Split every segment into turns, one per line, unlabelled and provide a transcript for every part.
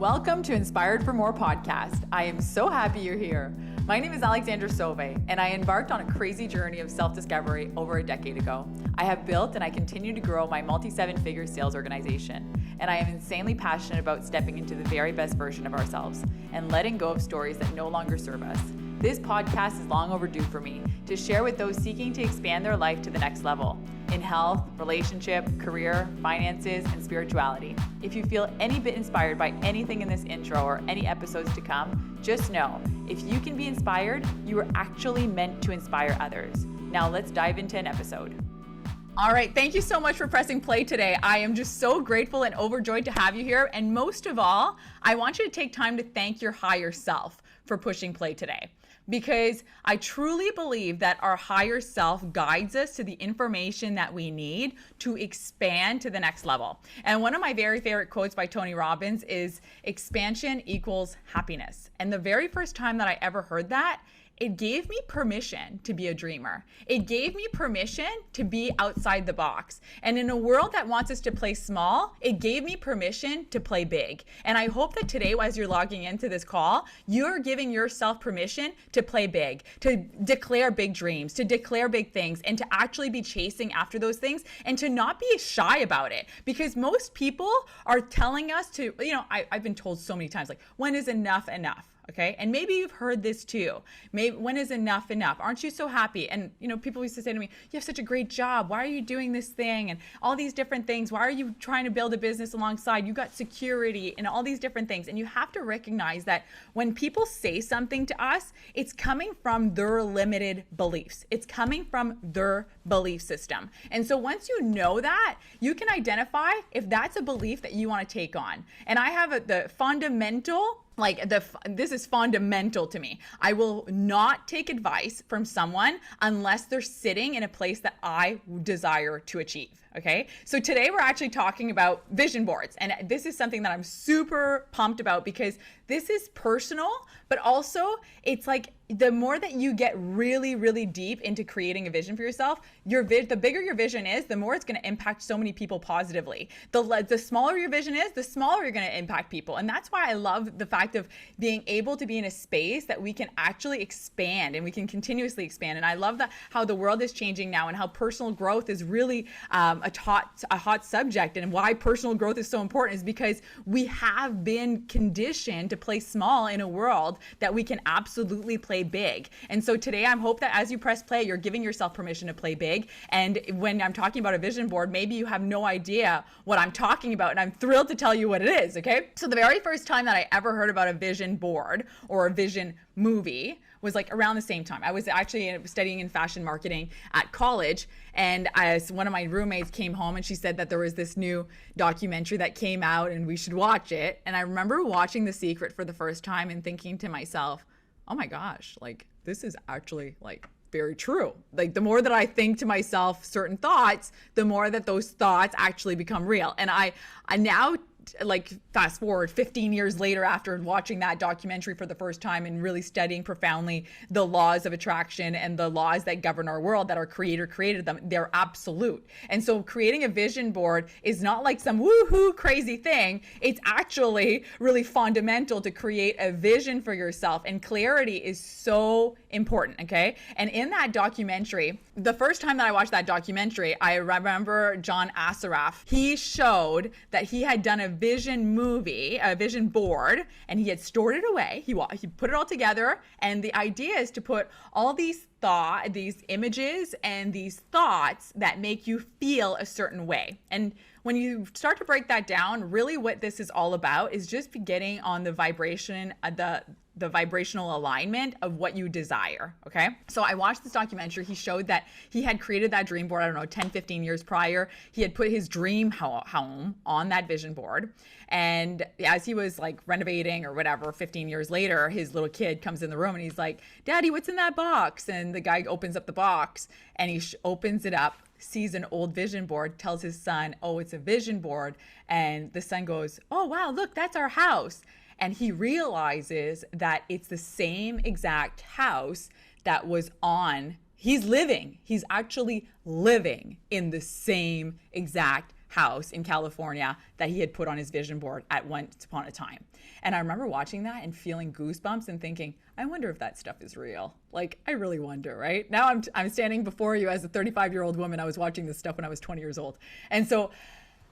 Welcome to Inspired for More podcast. I am so happy you're here. My name is Alexandra Sauvé, and I embarked on a crazy journey of self-discovery over a decade ago. I have built and I continue to grow my multi-seven-figure sales organization, and I am insanely passionate about stepping into the very best version of ourselves and letting go of stories that no longer serve us. This podcast is long overdue for me to share with those seeking to expand their life to the next level in health, relationship, career, finances, and spirituality. If you feel any bit inspired by anything in this intro or any episodes to come, just know, if you can be inspired, you are actually meant to inspire others. Now let's dive into an episode. All right, thank you so much for pressing play today. I am just so grateful and overjoyed to have you here. And most of all, I want you to take time to thank your higher self for pushing play today. Because I truly believe that our higher self guides us to the information that we need to expand to the next level. And one of my very favorite quotes by Tony Robbins is expansion equals happiness. And the very first time that I ever heard that, it gave me permission to be a dreamer. It gave me permission to be outside the box. And in a world that wants us to play small, it gave me permission to play big. And I hope that today, as you're logging into this call, you're giving yourself permission to play big, to declare big dreams, to declare big things, and to actually be chasing after those things and to not be shy about it. Because most people are telling us to, I've been told so many times, like, when is enough enough? Okay. And maybe you've heard this too. Maybe when is enough enough? Aren't you so happy? And people used to say to me, you have such a great job. Why are you doing this thing? And all these different things. Why are you trying to build a business alongside? You got security and all these different things. And you have to recognize that when people say something to us, it's coming from their limited beliefs. It's coming from their belief system. And so once you know that, you can identify if that's a belief that you want to take on. And I have the fundamental, this is fundamental to me. I will not take advice from someone unless they're sitting in a place that I desire to achieve. Okay. So today we're actually talking about vision boards. And this is something that I'm super pumped about because this is personal, but also it's like the more that you get really, really deep into creating a vision for yourself, the bigger your vision is, the more it's going to impact so many people positively. The smaller your vision is, the smaller you're going to impact people. And that's why I love the fact of being able to be in a space that we can actually expand and we can continuously expand. And I love how the world is changing now and how personal growth is really a hot subject. And why personal growth is so important is because we have been conditioned to play small in a world that we can absolutely play big. And so today I hope that as you press play, you're giving yourself permission to play big. And when I'm talking about a vision board, maybe you have no idea what I'm talking about, and I'm thrilled to tell you what it is. Okay. So the very first time that I ever heard about a vision board or a vision movie was like around the same time. I was actually studying in fashion marketing at college, and one of my roommates came home and she said that there was this new documentary that came out and we should watch it. And I remember watching The Secret for the first time and thinking to myself, oh my gosh, like this is actually like very true. Like the more that I think to myself certain thoughts, the more that those thoughts actually become real. And I now, like fast forward 15 years later after watching that documentary for the first time and really studying profoundly the laws of attraction and the laws that govern our world, that our creator created them, they're absolute. And so creating a vision board is not like some woohoo crazy thing. It's actually really fundamental to create a vision for yourself, and clarity is so important. Okay. And in that documentary, the first time that I watched that documentary, I remember John Assaraf, he showed that he had done a vision board, and he had stored it away. He put it all together. And the idea is to put all these images and these thoughts that make you feel a certain way. And when you start to break that down, really what this is all about is just getting on the vibration, the vibrational alignment of what you desire. Okay. So I watched this documentary. He showed that he had created that dream board, 10, 15 years prior. He had put his dream home on that vision board. And as he was like renovating or whatever, 15 years later, his little kid comes in the room and he's like, Daddy, what's in that box? And the guy opens up the box and he opens it up, sees an old vision board, tells his son, oh, it's a vision board. And the son goes, oh, wow, look, that's our house. And he realizes that it's the same exact house that was on. He's actually living in the same exact house in California that he had put on his vision board at once upon a time. And I remember watching that and feeling goosebumps and thinking, I wonder if that stuff is real. Like, I really wonder, right? Now I'm standing before you as a 35-year-old woman. I was watching this stuff when I was 20 years old. And so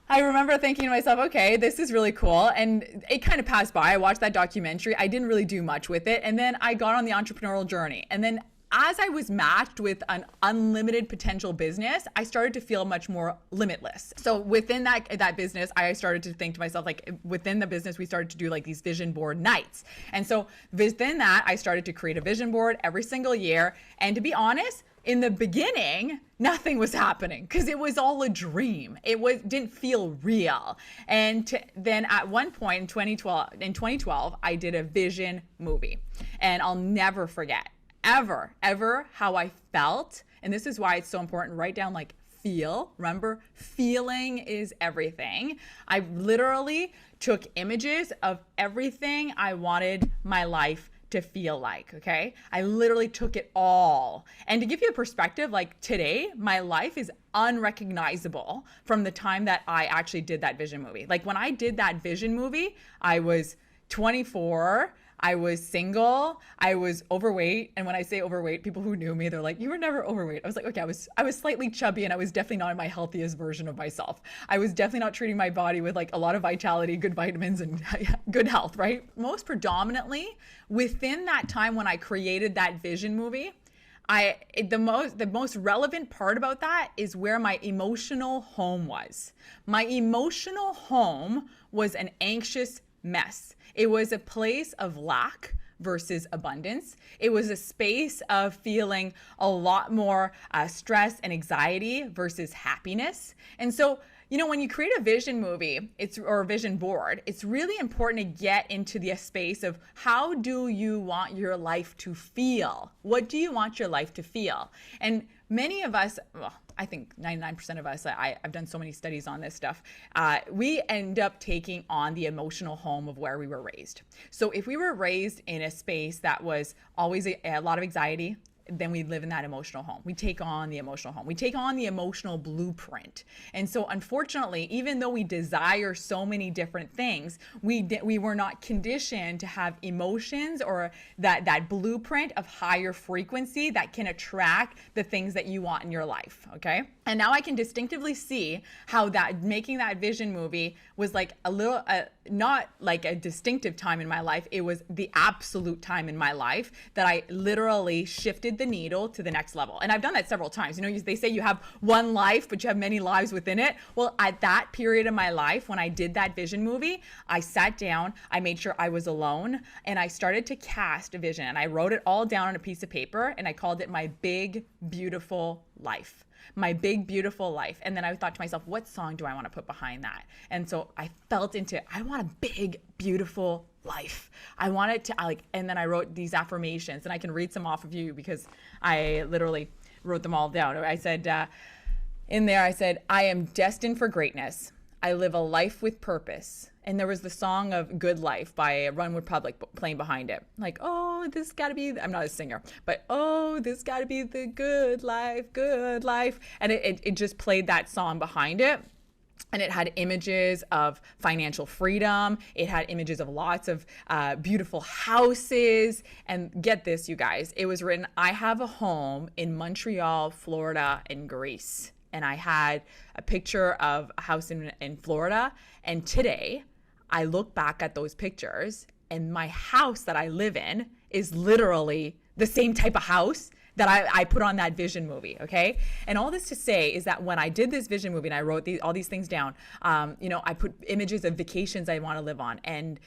I remember thinking to myself, okay, this is really cool. And it kind of passed by. I watched that documentary. I didn't really do much with it. And then I got on the entrepreneurial journey. And then as I was matched with an unlimited potential business, I started to feel much more limitless. So within that business, I started to think to myself, like within the business, we started to do like these vision board nights. And so within that, I started to create a vision board every single year. And to be honest, in the beginning, nothing was happening because it was all a dream. Didn't feel real. And then at one point in 2012, I did a vision movie. And I'll never forget ever how I felt. And this is why it's so important. Write down like feel. Remember, feeling is everything. I literally took images of everything I wanted my life to feel like, okay? I literally took it all. And to give you a perspective, like today, my life is unrecognizable from the time that I actually did that vision movie. Like when I did that vision movie, I was 24, I was single, I was overweight. And when I say overweight, people who knew me, they're like, you were never overweight. I was like, okay, I was slightly chubby and I was definitely not in my healthiest version of myself. I was definitely not treating my body with like a lot of vitality, good vitamins and good health, right? Most predominantly within that time when I created that vision movie, the most relevant part about that is where my emotional home was. My emotional home was an anxious mess. It was a place of lack versus abundance. It was a space of feeling a lot more stress and anxiety versus happiness. And so, you know, when you create a vision movie, or a vision board, it's really important to get into the space of how do you want your life to feel? What do you want your life to feel? And many of us, well, I think 99% of us, I've done so many studies on this stuff, we end up taking on the emotional home of where we were raised. So if we were raised in a space that was always a lot of anxiety, then we live in that emotional home. We take on the emotional home. We take on the emotional blueprint. And so unfortunately, even though we desire so many different things, we were not conditioned to have emotions or that blueprint of higher frequency that can attract the things that you want in your life, okay? And now I can distinctively see how that making that vision movie was like a little, not like a distinctive time in my life. It was the absolute time in my life that I literally shifted the needle to the next level. And I've done that several times. You know, they say you have one life, but you have many lives within it. Well, at that period of my life, when I did that vision movie, I sat down, I made sure I was alone, and I started to cast a vision. And I wrote it all down on a piece of paper, and I called it my big, beautiful life. My big, beautiful life. And then I thought to myself, what song do I want to put behind that? And so I felt into, I want a big, beautiful life. I wanted to and then I wrote these affirmations, and I can read some off of you because I literally wrote them all down. I said, in there, I said, I am destined for greatness. I live a life with purpose. And there was the song of Good Life by Run Republic playing behind it. Like, oh, this gotta be, I'm not a singer, but oh, this gotta be the good life, good life. And it just played that song behind it. And it had images of financial freedom. It had images of lots of beautiful houses. And get this, you guys, it was written, I have a home in Montreal, Florida, and Greece. And I had a picture of a house in Florida. And today, I look back at those pictures, and my house that I live in is literally the same type of house that I put on that vision movie, okay? And all this to say is that when I did this vision movie and I wrote all these things down, you know, I put images of vacations I want to live on and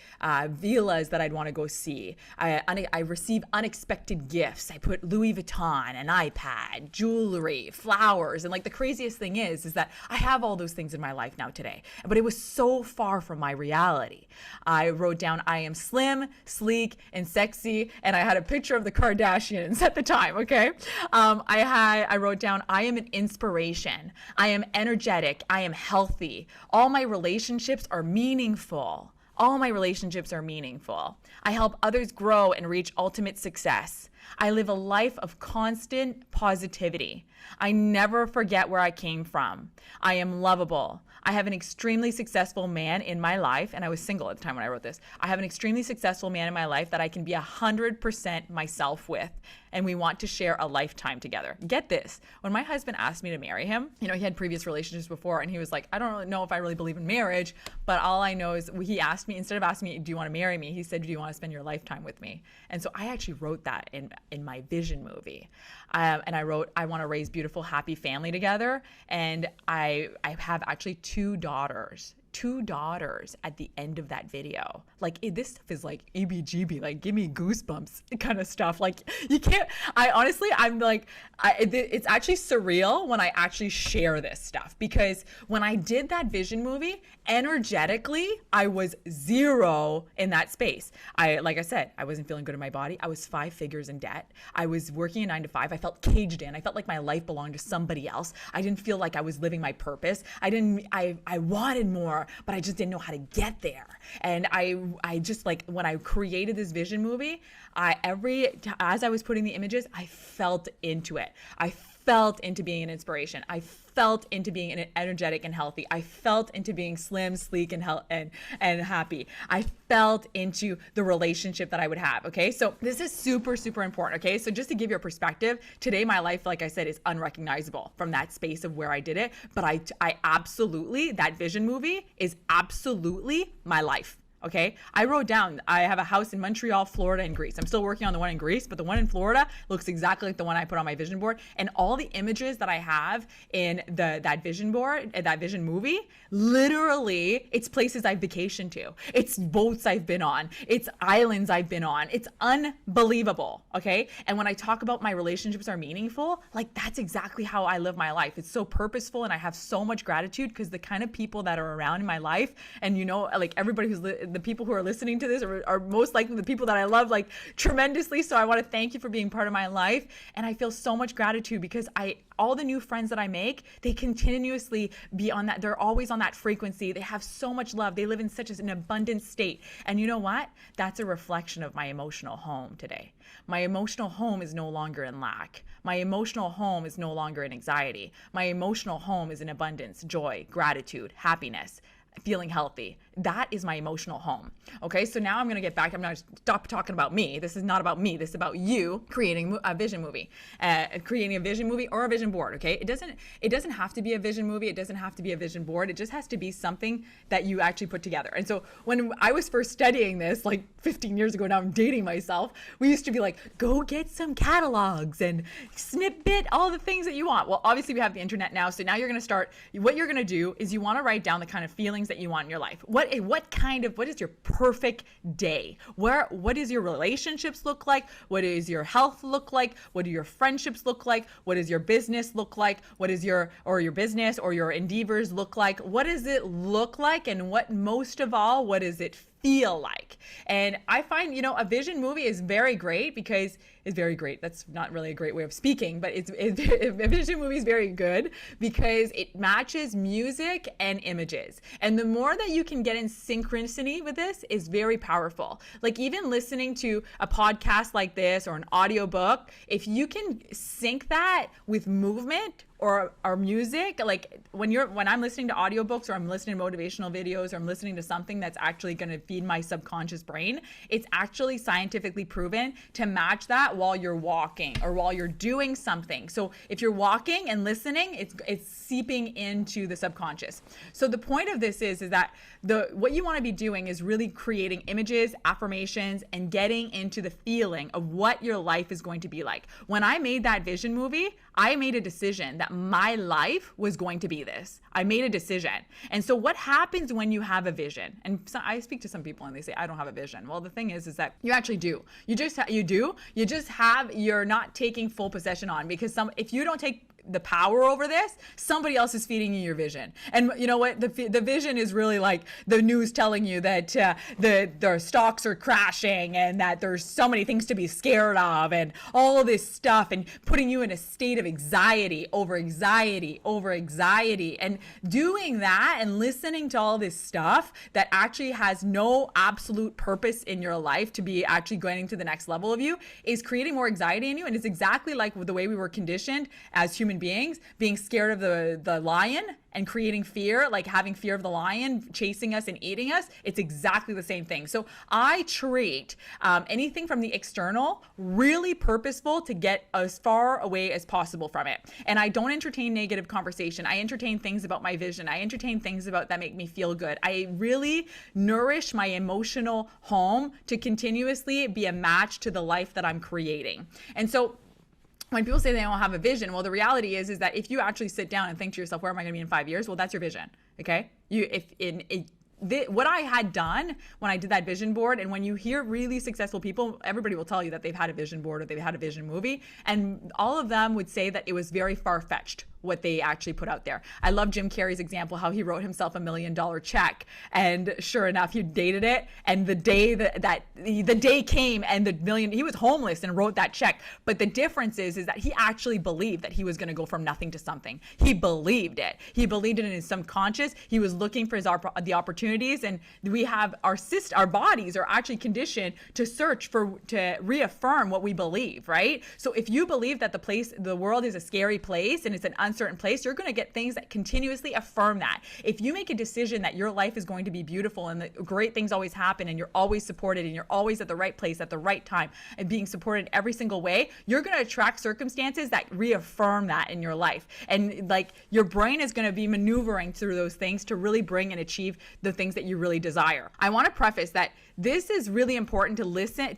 villas that I'd want to go see. I receive unexpected gifts. I put Louis Vuitton, an iPad, jewelry, flowers. And like the craziest thing is that I have all those things in my life now today, but it was so far from my reality. I wrote down, I am slim, sleek, and sexy. And I had a picture of the Kardashians at the time, okay? I wrote down, I am an inspiration. I am energetic. I am healthy. All my relationships are meaningful. All my relationships are meaningful. I help others grow and reach ultimate success. I live a life of constant positivity. I never forget where I came from. I am lovable. I have an extremely successful man in my life, and I was single at the time when I wrote this. I have an extremely successful man in my life that I can be 100% myself with, and we want to share a lifetime together. Get this. When my husband asked me to marry him, he had previous relationships before, and he was like, I don't really know if I really believe in marriage, but all I know is he asked me, instead of asking me, do you want to marry me? He said, do you want to spend your lifetime with me? And so I actually wrote that in my vision movie. And I wrote, I want to raise beautiful, happy family together. And I have actually two daughters at the end of that video. Like this stuff is like EBGB, like give me goosebumps kind of stuff. Like you can't, I'm like, it's actually surreal when I actually share this stuff, because when I did that vision movie, energetically, I was zero in that space. Like I said, I wasn't feeling good in my body. I was 5 figures in debt. I was working a 9 to 5. I felt caged in. I felt like my life belonged to somebody else. I didn't feel like I was living my purpose. I wanted more, but I just didn't know how to get there. And I just, like, when I created this vision movie, as I was putting the images, I felt into it. I felt into being an inspiration. I felt into being energetic and healthy. I felt into being slim, sleek, and happy. I felt into the relationship that I would have. Okay, so this is super, super important. Okay, so just to give you a perspective, today my life, like I said, is unrecognizable from that space of where I did it. But I absolutely, that vision movie is absolutely my life. Okay, I wrote down, I have a house in Montreal, Florida, and Greece. I'm still working on the one in Greece, but the one in Florida looks exactly like the one I put on my vision board. And all the images that I have in that vision board, that vision movie, literally, it's places I've vacationed to. It's boats I've been on. It's islands I've been on. It's unbelievable, okay? And when I talk about my relationships are meaningful, like that's exactly how I live my life. It's so purposeful, and I have so much gratitude because the kind of people that are around in my life, and like everybody who's the people who are listening to this are most likely the people that I love, like, tremendously. So I want to thank you for being part of my life. And I feel so much gratitude because all the new friends that I make, they continuously be on that. They're always on that frequency. They have so much love. They live in such an abundant state. And you know what? That's a reflection of my emotional home today. My emotional home is no longer in lack. My emotional home is no longer in anxiety. My emotional home is in abundance, joy, gratitude, happiness, feeling healthy. That is my emotional home. Okay, so now I'm going to get back. I'm going to stop talking about me. This is not about me. This is about you creating a vision movie, or a vision board. Okay, it doesn't have to be a vision movie. It doesn't have to be a vision board. It just has to be something that you actually put together. And so when I was first studying this, like 15 years ago, now I'm dating myself, we used to be like, go get some catalogs and snippet all the things that you want. Well, obviously we have the internet now. So now you're going to start, what you're going to do is you want to write down the kind of feelings that you want in your life. What is your perfect day? What does your relationships look like? What does your health look like? What do your friendships look like? What does your business look like? What is your business or your endeavors look like? What does it look like? And most of all, what does it feel like? And I find, a vision movie is very great because it's very great. That's not really a great way of speaking, but a vision movie is very good because it matches music and images. And the more that you can get in synchronicity with this is very powerful. Like even listening to a podcast like this or an audiobook, if you can sync that with movement or music, like when I'm listening to audiobooks or I'm listening to motivational videos or I'm listening to something that's actually going to feed my subconscious brain, it's actually scientifically proven to match that while you're walking or while you're doing something. So if you're walking and listening, it's seeping into the subconscious. So the point of this is that what you want to be doing is really creating images, affirmations, and getting into the feeling of what your life is going to be like. When I made that vision movie, I made a decision that my life was going to be this. I made a decision. And so what happens when you have a vision? And so I speak to some people and they say, I don't have a vision. Well, the thing is that you actually do. You do. You're not taking full possession on, because if you don't take the power over this, somebody else is feeding you your vision. And you know what? The vision is really like the news telling you that the stocks are crashing and that there's so many things to be scared of and all of this stuff, and putting you in a state of anxiety over anxiety over anxiety, and doing that and listening to all this stuff that actually has no absolute purpose in your life to be actually going to the next level of you is creating more anxiety in you. And it's exactly like the way we were conditioned as human beings, being scared of the lion and creating fear, like having fear of the lion chasing us and eating us. It's exactly the same thing. So I treat anything from the external really purposeful to get as far away as possible from it. And I don't entertain negative conversation. I entertain things about my vision. I entertain things about that make me feel good. I really nourish my emotional home to continuously be a match to the life that I'm creating. And so when people say they don't have a vision, well, the reality is that if you actually sit down and think to yourself, where am I going to be in 5 years? Well, that's your vision. Okay. What I had done when I did that vision board, and when you hear really successful people, everybody will tell you that they've had a vision board or they've had a vision movie, and all of them would say that it was very far-fetched what they actually put out there. I love Jim Carrey's example, how he wrote himself $1 million check, and sure enough, he dated it, and the day the day came and he was homeless and wrote that check. But the difference is that he actually believed that he was going to go from nothing to something. He believed it. He believed it in his subconscious. He was looking for the opportunities, and we have our bodies are actually conditioned to search to reaffirm what we believe, right? So if you believe that the world is a scary place and it's an uncertain place, you're going to get things that continuously affirm that. If you make a decision that your life is going to be beautiful and that great things always happen and you're always supported and you're always at the right place at the right time and being supported every single way, you're going to attract circumstances that reaffirm that in your life. And like your brain is going to be maneuvering through those things to really bring and achieve the things that you really desire. I want to preface that this is really important to listen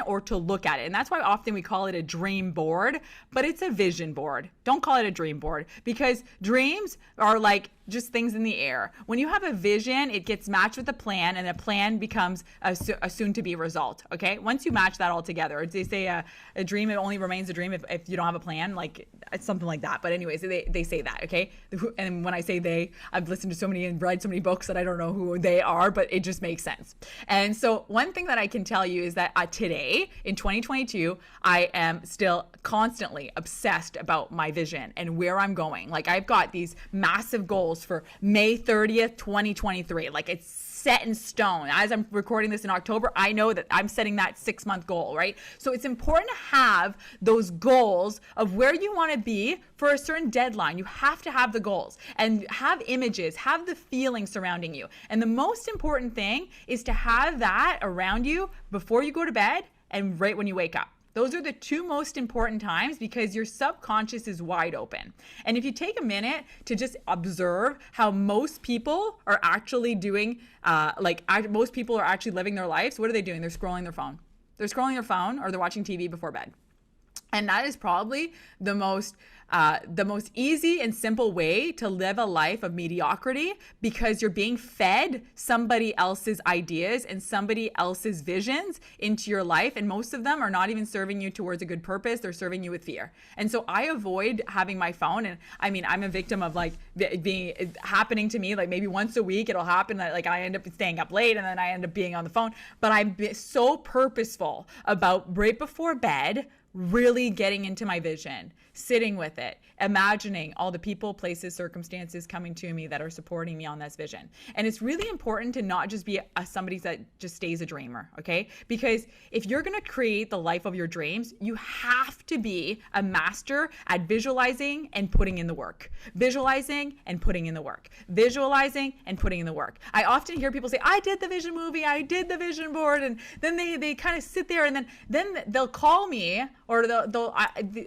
or to look at it. And that's why often we call it a dream board, but it's a vision board. Don't call it a dream board, because dreams are like just things in the air. When you have a vision, it gets matched with a plan, and a plan becomes a soon-to-be result, okay? Once you match that all together, they say a dream, it only remains a dream if you don't have a plan, like it's something like that. But anyways, they say that, okay? And when I say they, I've listened to so many and read so many books that I don't know who they are, but it just makes sense. And so one thing that I can tell you is that today, in 2022, I am still constantly obsessed about my vision and where I'm going. Like I've got these massive goals for May 30th, 2023. Like it's set in stone. As I'm recording this in October, I know that I'm setting that 6-month goal, right? So it's important to have those goals of where you want to be for a certain deadline. You have to have the goals and have images, have the feeling surrounding you. And the most important thing is to have that around you before you go to bed and right when you wake up. Those are the two most important times, because your subconscious is wide open. And if you take a minute to just observe how most people are actually doing, most people are actually living their lives, what are they doing? They're scrolling their phone. They're scrolling their phone, or they're watching TV before bed. And that is probably the most easy and simple way to live a life of mediocrity, because you're being fed somebody else's ideas and somebody else's visions into your life. And most of them are not even serving you towards a good purpose. They're serving you with fear. And so I avoid having my phone. And I mean, I'm a victim of like being happening to me, like maybe once a week it'll happen that like I end up staying up late and then I end up being on the phone. But I'm so purposeful about right before bed, really getting into my vision, sitting with it, imagining all the people, places, circumstances coming to me that are supporting me on this vision. And it's really important to not just be somebody that just stays a dreamer, okay? Because if you're gonna create the life of your dreams, you have to be a master at visualizing and putting in the work. Visualizing and putting in the work. Visualizing and putting in the work. I often hear people say, I did the vision movie, I did the vision board, and then they kind of sit there, and then they'll call me, or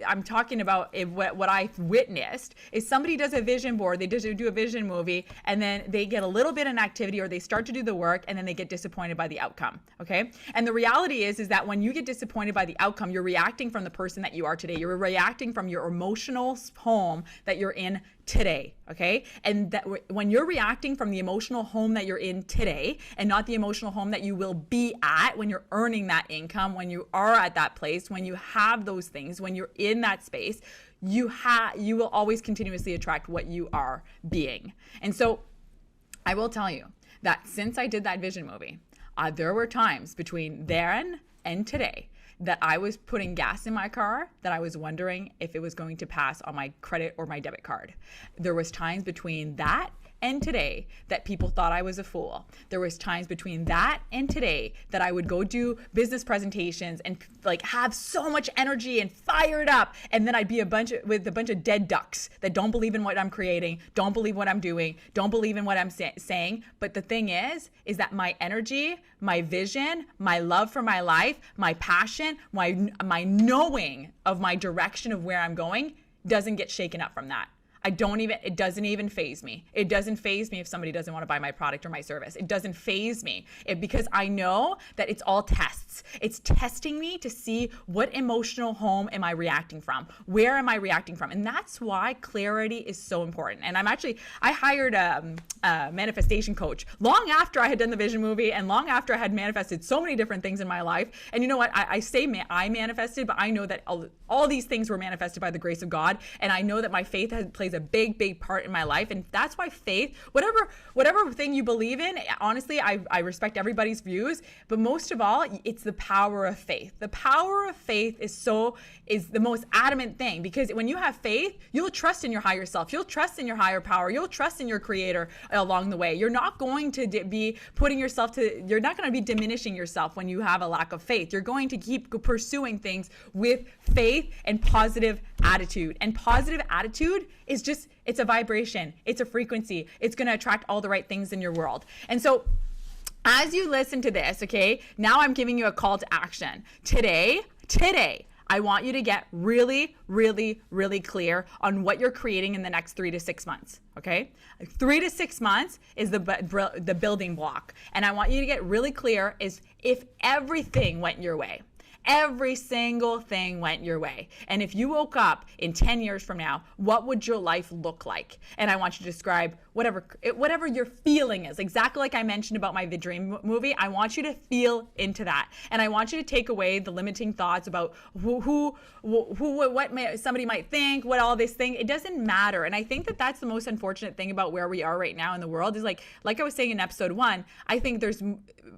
I'm talking about what I witnessed is somebody does a vision board, they do a vision movie, and then they get a little bit of an activity, or they start to do the work, and then they get disappointed by the outcome, okay? And the reality is that when you get disappointed by the outcome, you're reacting from the person that you are today. You're reacting from your emotional home that you're in today, okay? And that when you're reacting from the emotional home that you're in today and not the emotional home that you will be at when you're earning that income, when you are at that place, when you have those things, when you're in that space, you will always continuously attract what you are being. And so I will tell you that since I did that vision movie, there were times between then and today that I was putting gas in my car that I was wondering if it was going to pass on my credit or my debit card. There was times between that and today that people thought I was a fool. There was times between that and today that I would go do business presentations and like have so much energy and fired up, and then I'd be with a bunch of dead ducks that don't believe in what I'm creating, don't believe what I'm doing, don't believe in what I'm saying. But the thing is that my energy, my vision, my love for my life, my passion, my knowing of my direction of where I'm going doesn't get shaken up from that. It doesn't even faze me. It doesn't faze me if somebody doesn't want to buy my product or my service. It doesn't faze me because I know that it's all tests. It's testing me to see what emotional home am I reacting from? Where am I reacting from? And that's why clarity is so important. And I hired a manifestation coach long after I had done the vision movie and long after I had manifested so many different things in my life. And you know what? I say I manifested, but I know that all these things were manifested by the grace of God. And I know that my faith plays a big part in my life. And that's why faith, whatever thing you believe in, honestly, I respect everybody's views, but most of all, it's the power of faith. The power of faith is the most adamant thing, because when you have faith, you'll trust in your higher self. You'll trust in your higher power. You'll trust in your creator along the way. You're not going to be you're not going to be diminishing yourself when you have a lack of faith. You're going to keep pursuing things with faith and positive attitude. And positive attitude is it's a vibration. It's a frequency. It's going to attract all the right things in your world. And so as you listen to this, okay, now I'm giving you a call to action. Today, I want you to get really clear on what you're creating in the next 3 to 6 months, okay? 3 to 6 months is the building block. And I want you to get really clear is if everything went your way. Every single thing went your way. And if you woke up in 10 years from now, what would your life look like? And I want you to describe whatever your feeling is. Exactly like I mentioned about my The Dream movie, I want you to feel into that. And I want you to take away the limiting thoughts about what somebody might think, what all this thing. It doesn't matter. And I think that that's the most unfortunate thing about where we are right now in the world is like I was saying in episode 1, I think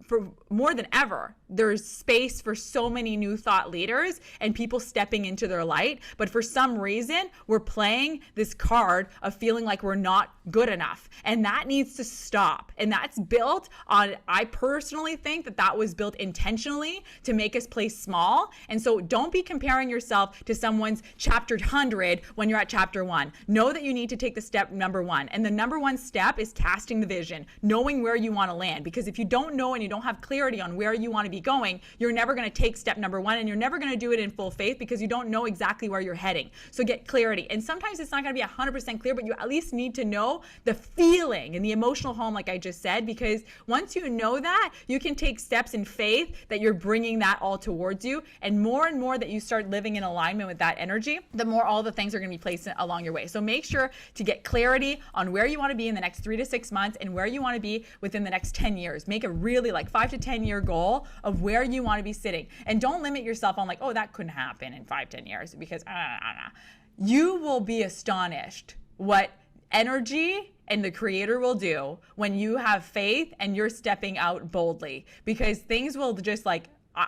for more than ever, there's space for so many new thought leaders and people stepping into their light. But for some reason, we're playing this card of feeling like we're not good enough. And that needs to stop. And that's built on, I personally think that was built intentionally to make us play small. And so don't be comparing yourself to someone's chapter 100 when you're at chapter 1. Know that you need to take the step number 1. And the number 1 step is casting the vision, knowing where you want to land. Because if you don't know and you don't have clarity on where you want to be going, you're never going to take step number 1, and you're never going to do it in full faith because you don't know exactly where you're heading. So get clarity. And sometimes it's not going to be 100% clear, but you at least need to know the feeling and the emotional home, like I just said, because once you know that, you can take steps in faith that you're bringing that all towards you. And more that you start living in alignment with that energy, the more all the things are going to be placed along your way. So make sure to get clarity on where you want to be in the next 3 to 6 months and where you want to be within the next 10 years. Make a really 5 to 10 year goal of where you want to be sitting. And don't limit yourself on oh, that couldn't happen in 5-10 years, because you will be astonished what energy and the creator will do when you have faith and you're stepping out boldly, because things will just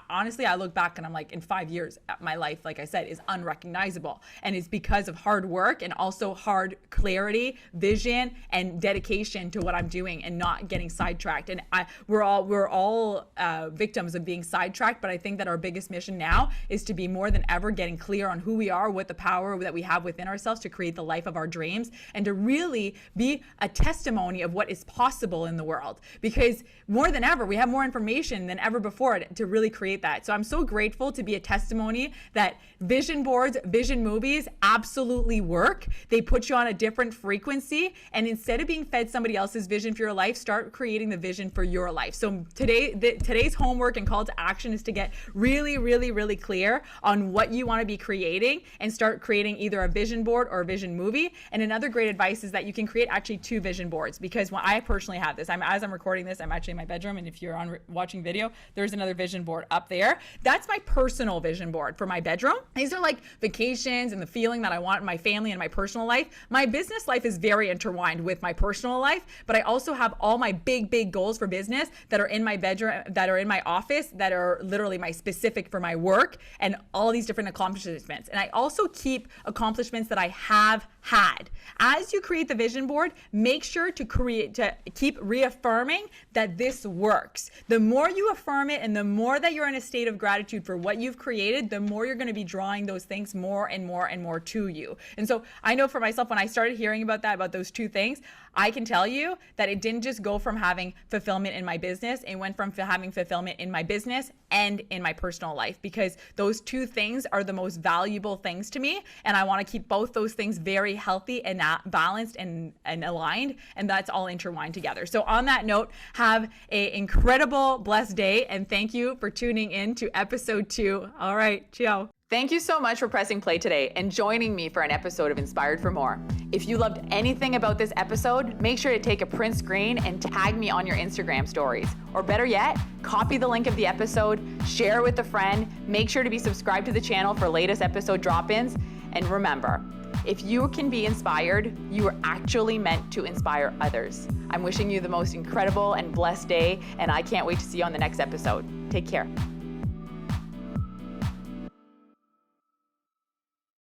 honestly, I look back and I'm in 5 years, my life, like I said, is unrecognizable. And it's because of hard work and also hard clarity, vision, and dedication to what I'm doing and not getting sidetracked. And we're all victims of being sidetracked. But I think that our biggest mission now is to be more than ever getting clear on who we are, what the power that we have within ourselves to create the life of our dreams, and to really be a testimony of what is possible in the world. Because more than ever, we have more information than ever before to really create that. So I'm so grateful to be a testimony that vision boards, vision movies absolutely work. They put you on a different frequency. And instead of being fed somebody else's vision for your life, start creating the vision for your life. So today's homework and call to action is to get really, really, really clear on what you want to be creating and start creating either a vision board or a vision movie. And another great advice is that you can create actually 2 vision boards, because when I personally have this, as I'm recording this, I'm actually in my bedroom. And if you're watching video, there's another vision board up there. That's my personal vision board for my bedroom. These are like vacations and the feeling that I want in my family and my personal life. My business life is very intertwined with my personal life, but I also have all my big goals for business that are in my bedroom, that are in my office, that are literally my specific for my work, and all these different accomplishments. And I also keep accomplishments that I have had. As you create the vision board, make sure to keep reaffirming that this works. The more you affirm it and the more that you're in a state of gratitude for what you've created, the more you're going to be drawing those things more and more and more to you. And so I know for myself, when I started hearing about those 2 things, I can tell you that it didn't just go from having fulfillment in my business. It went from having fulfillment in my business and in my personal life, because those 2 things are the most valuable things to me. And I want to keep both those things very healthy and balanced and aligned. And that's all intertwined together. So on that note, have an incredible, blessed day. And thank you for tuning in to episode 2. All right, ciao. Thank you so much for pressing play today and joining me for an episode of Inspired for More. If you loved anything about this episode, make sure to take a print screen and tag me on your Instagram stories. Or better yet, copy the link of the episode, share it with a friend, make sure to be subscribed to the channel for latest episode drop-ins. And remember, if you can be inspired, you are actually meant to inspire others. I'm wishing you the most incredible and blessed day, and I can't wait to see you on the next episode. Take care.